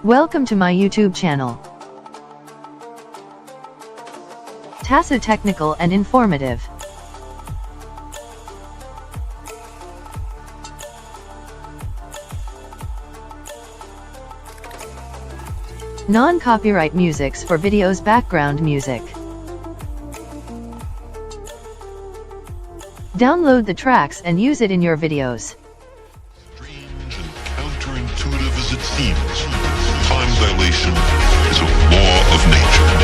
Welcome to my YouTube channel. TASA Technical and Informative. Non-copyright musics for videos background music. Download the tracks and use it in your videos. Strange and counterintuitive as it seems, time dilation is a law of nature.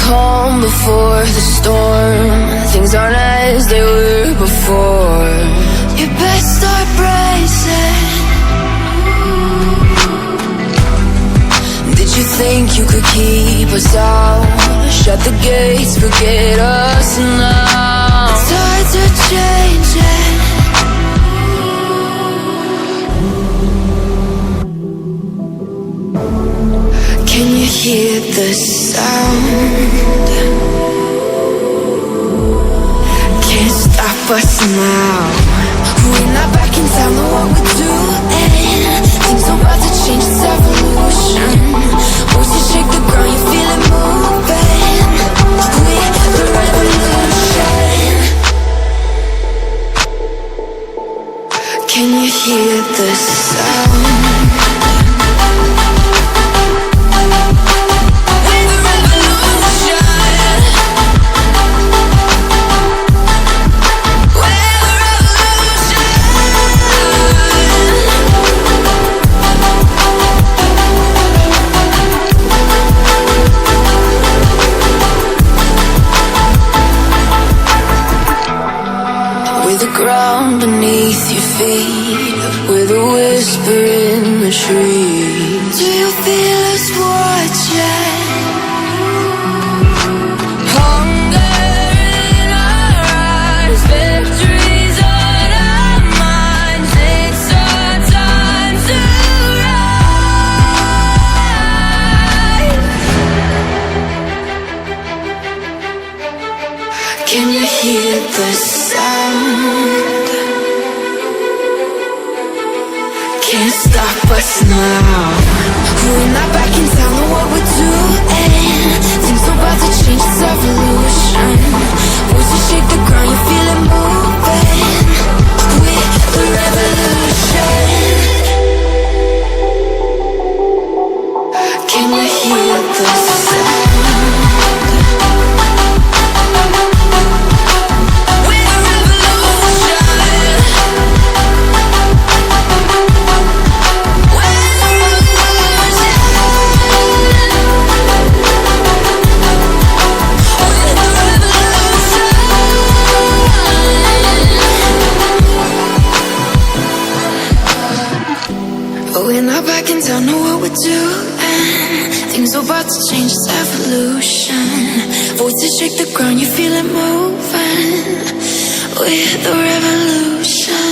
calm before the storm. Things aren't as they were before. You best start bracing. Did you think you could keep us out? Shut the gates, forget us now. Tides are changing. Can you hear the sound? Can't stop us now. We're not back in town, know what we're doing. Things are about to change, it's evolution. Once you shake the ground, you feel it moving. We're the revolution. Can you hear the sound? Ground beneath your feet, with a whisper in the trees. Do you feel us watching? Hunger in our eyes, victories on our minds. It's our time to rise. Can you hear the sound? Can't stop us now. We're not back in town, know what we're doing. Things are about to change, it's evolution. Once you shake the ground, you feel it moving. We're the revolution. Can you hear the sound? We're not back in town, know what we're doing. Things are about to change, it's evolution. Voices shake the ground, you feel it moving. We're the revolution.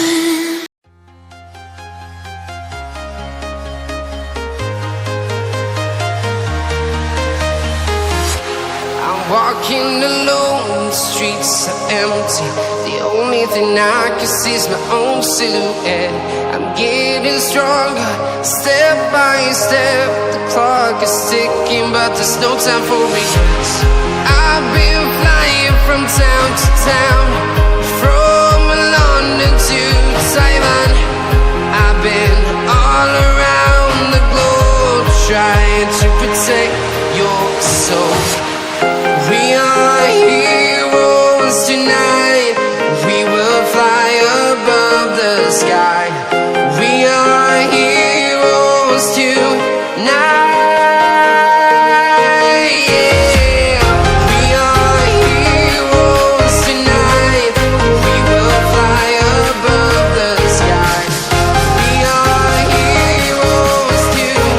I'm walking alone, the streets are empty. The only thing I can see is my own silhouette. I'm getting stronger, step by step. The clock is ticking, but there's no time for regrets. I've been flying from town to town, from London to Taiwan. I've been all around the globe, trying to protect your soul. We are heroes tonight. We will fly above the sky. We are heroes tonight. Yeah. We are heroes tonight. We will fly above the sky. We are heroes tonight.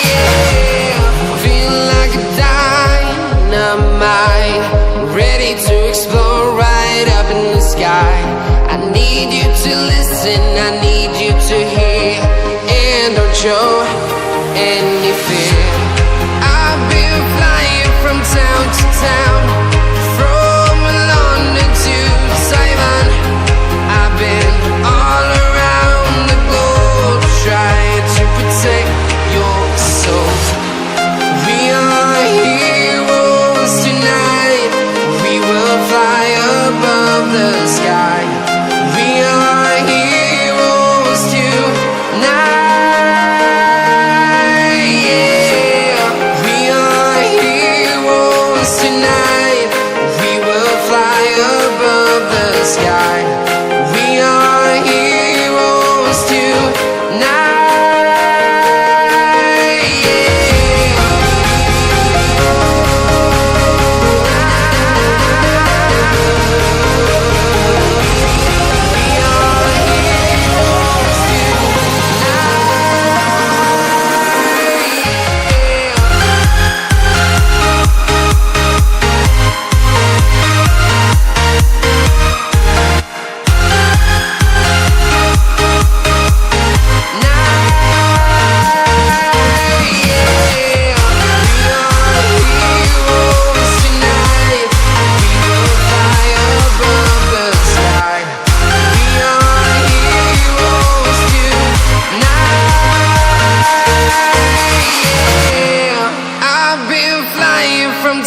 Yeah. Feel like a dynamite, ready to explode right up in the sky. I need you to listen, I need you to hear, and don't show any fear. I've been flying from town to town, from London to Taiwan. I've been all around the globe, trying to protect your soul. We are heroes tonight. We will fly above the sky. We are heroes.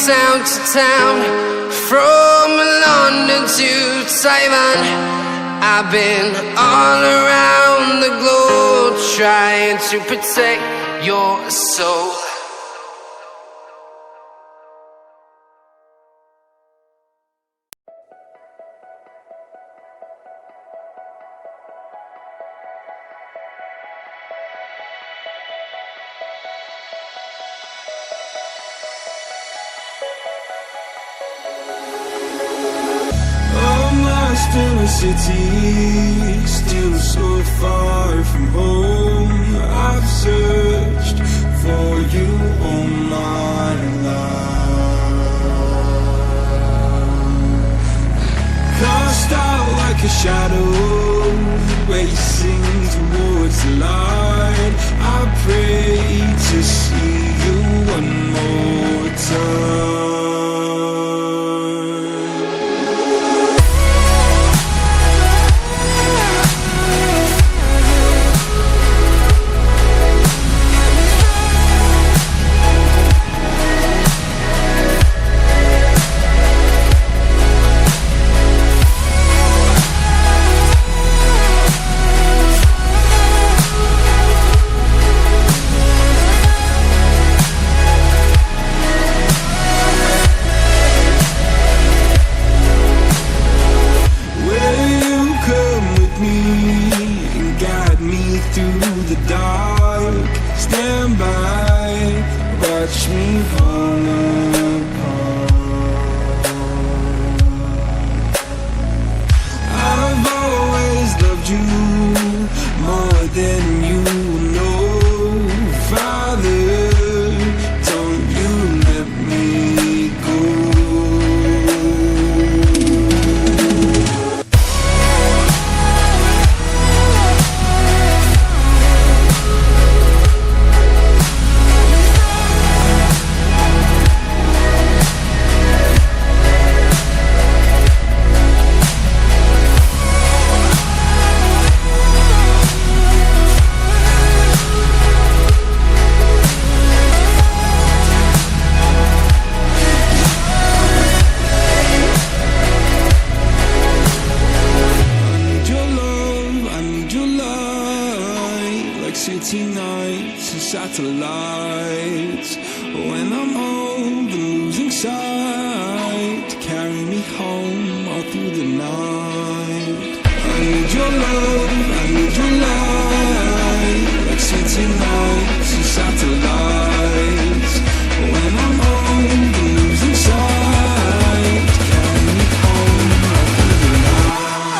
town to town, from London to Taiwan. I've been all around the globe trying to protect your soul. In a city, still so far from home. I've searched for you all my life. Cast out like a shadow, racing towards the light. I pray to see you one more time. city nights and satellites. When I'm old and losing sight, carry me home all through the night. I need your love, I need your light, like city nights and satellites. When I'm old and losing sight, carry me home all through the night.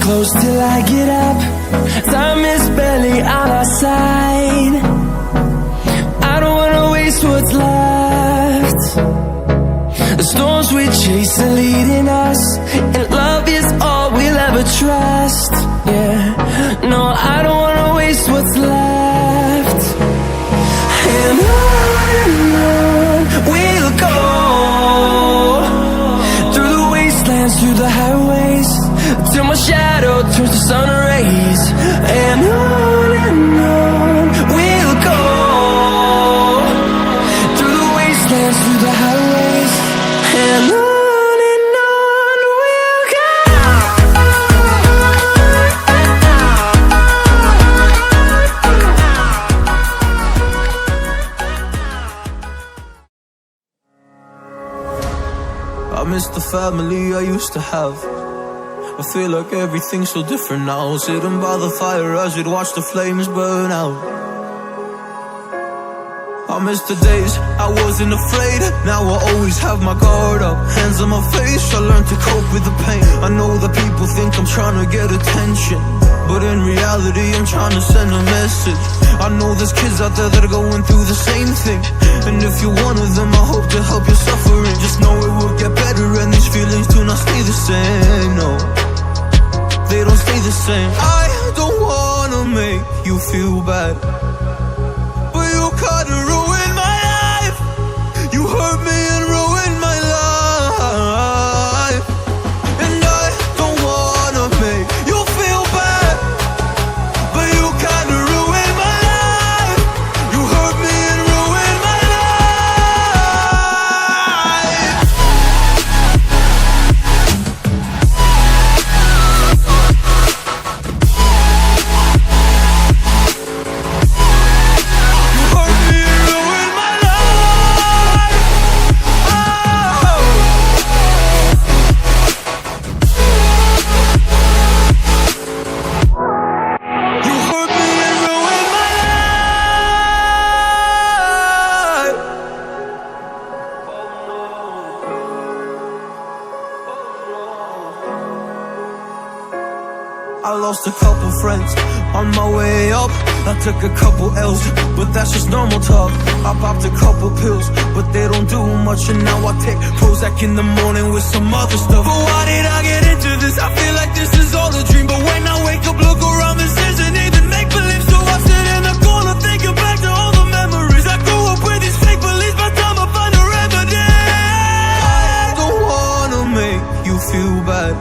close till I get up. Time is barely on our side. I don't wanna waste what's left. The storms we chase are leading us, and love is all we'll ever trust. Yeah, no, I don't wanna waste what's left. And on we'll go, through the wastelands, through the highways, till my shadow turns to sun rays. And on we'll go, through the wastelands, through the highways, and on we'll go. I miss the family I used to have. I feel like everything's so different now. Sitting by the fire as we'd watch the flames burn out. I miss the days I wasn't afraid. Now I always have my guard up, hands on my face. I learned to cope with the pain. I know that people think I'm trying to get attention, but in reality I'm trying to send a message. I know there's kids out there that are going through the same thing, and if you're one of them, I hope to help your suffering. Just know it will get better, and these feelings do not stay the same. No, they don't stay the same. I don't wanna make you feel bad, but you kinda ruined my life. You hurt me and ruined my life. And I don't wanna make you feel bad, but you kinda ruined my life. You hurt me and ruined my life. You hurt me and ruined my life. Oh. You hurt me and ruined my life. I lost a couple friends on my way up. I took a couple L's, but that's just normal talk. I popped a couple pills, but they don't do much. And now I take Prozac in the morning with some other stuff. But why did I get into this? I feel like this is all a dream. But when I wake up, look around, this isn't even make-believe. So I sit in the corner thinking back to all the memories. I grew up with these fake beliefs, by the time I find a remedy. I don't wanna make you feel bad,